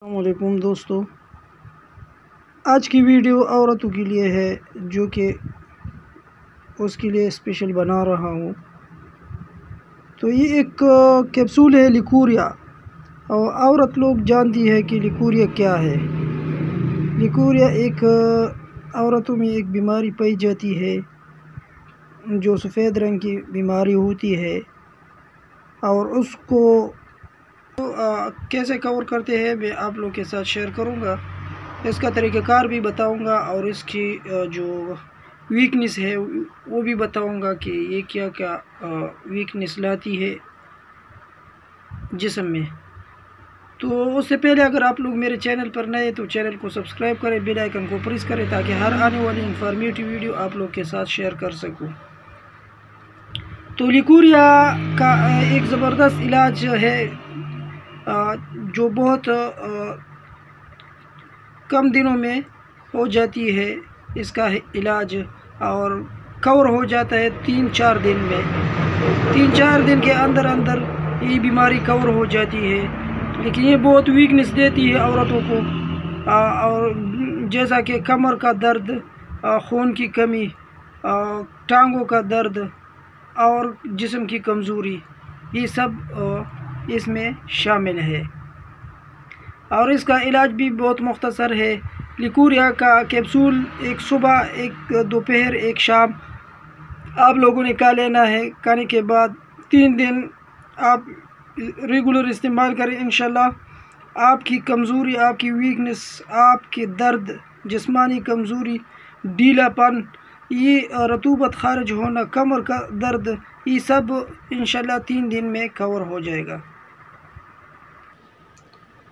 السلام علیکم دوستو، آج کی ویڈیو عورتوں کے لیے ہے جو کہ اس کے لیے اسپیشل بنا رہا ہوں۔ تو یہ ایک کیپسول ہے لیکوریا، اور عورت لوگ جانتی ہے کہ لیکوریا کیا ہے۔ لیکوریا ایک عورتوں میں ایک بیماری پائی جاتی ہے جو سفید رنگ کی بیماری ہوتی ہے، اور اس کو کیسے کور کرتے ہیں میں آپ لوگ کے ساتھ شیئر کروں گا۔ اس کا طریقہ کار بھی بتاؤں گا، اور اس کی جو ویکنس ہے وہ بھی بتاؤں گا کہ یہ کیا کیا ویکنس لاتی ہے جسم میں۔ تو اس سے پہلے اگر آپ لوگ میرے چینل پر نئے تو چینل کو سبسکرائب کریں، بیل آئیکن کو پریس کریں تاکہ ہر آنے والی انفارمیٹیو ویڈیو آپ لوگ کے ساتھ شیئر کر سکوں۔ تو لیکوریا کا ایک زبردست علاج ہے جو بہت کم دنوں میں ہو جاتی ہے۔ اس کا علاج اور کور ہو جاتا ہے 3-4 دن میں۔ 3-4 دن کے اندر یہ بیماری کور ہو جاتی ہے، لیکن یہ بہت ویکنس دیتی ہے عورتوں کو، اور جیسا کہ کمر کا درد، خون کی کمی، ٹانگوں کا درد اور جسم کی کمزوری، یہ سب اس میں شامل ہے۔ اور اس کا علاج بھی بہت مختصر ہے۔ لیکوریا کا کیپسول ایک صبح، ایک دوپہر، ایک شام آپ لوگوں نے کھا لینا ہے۔ کھانے کے بعد 3 دن آپ ریگولر استعمال کریں، انشاءاللہ آپ کی کمزوری، آپ کی ویکنس، آپ کے درد، جسمانی کمزوری، ڈھیلا پن، یہ رطوبت خارج ہونا، کمر کا درد، یہ سب انشاءاللہ 3 دن میں کور ہو جائے گا۔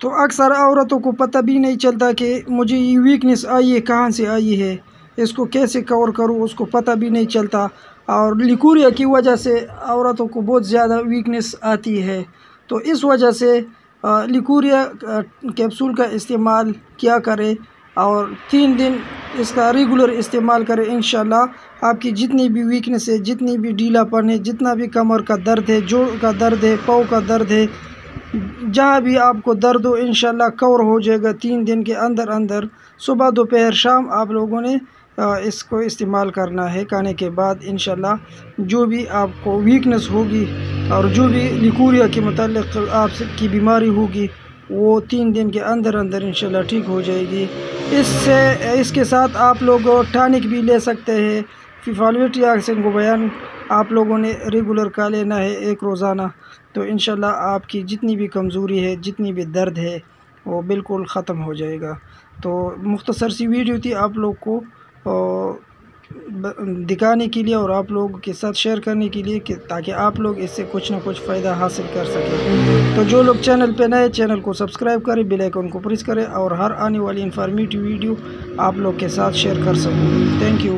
تو اکثر عورتوں کو پتہ بھی نہیں چلتا کہ مجھے یہ ویکنس آئی ہے، کہاں سے آئی ہے، اس کو کیسے کور کروں، اس کو پتہ بھی نہیں چلتا۔ اور لیکوریا کی وجہ سے عورتوں کو بہت زیادہ ویکنس آتی ہے، تو اس وجہ سے لیکوریا کیپسول کا استعمال کیا کرے، اور 3 دن اس کا ریگولر استعمال کرے۔ انشاءاللہ آپ کی جتنی بھی ویکنس ہے، جتنی بھی ڈھیلا پن ہے، جتنا بھی کمر کا درد ہے، جوڑ کا درد ہے، پاؤں کا درد ہے، جہاں بھی آپ کو درد ہو انشاءاللہ کور ہو جائے گا 3 دن کے اندر۔ صبح، دوپہر، شام آپ لوگوں نے اس کو استعمال کرنا ہے کھانے کے بعد۔ انشاءاللہ جو بھی آپ کو ویکنس ہوگی اور جو بھی لیکوریا کے متعلق آپ کی بیماری ہوگی وہ 3 دن کے اندر انشاءاللہ ٹھیک ہو جائے گی۔ اس کے ساتھ آپ لوگ ٹانک بھی لے سکتے ہیں۔ فیفالویٹ آکسنگوبیان آپ لوگوں نے ریگولر کھا لینا ہے ایک روزانہ، تو انشاءاللہ آپ کی جتنی بھی کمزوری ہے، جتنی بھی درد ہے، وہ بالکل ختم ہو جائے گا۔ تو مختصر سی ویڈیو تھی آپ لوگ کو دکھانے کے لیے اور آپ لوگوں کے ساتھ شیئر کرنے کے لیے، تاکہ آپ لوگ اس سے کچھ نہ کچھ فائدہ حاصل کر سکیں۔ تو جو لوگ چینل پہ نئے، چینل کو سبسکرائب کریں، بیل آئیکن کو پریس کریں، اور ہر آنے والی انفارمیٹیو ویڈیو آپ لوگ کے ساتھ شیئر کر سکوں۔ Thank you.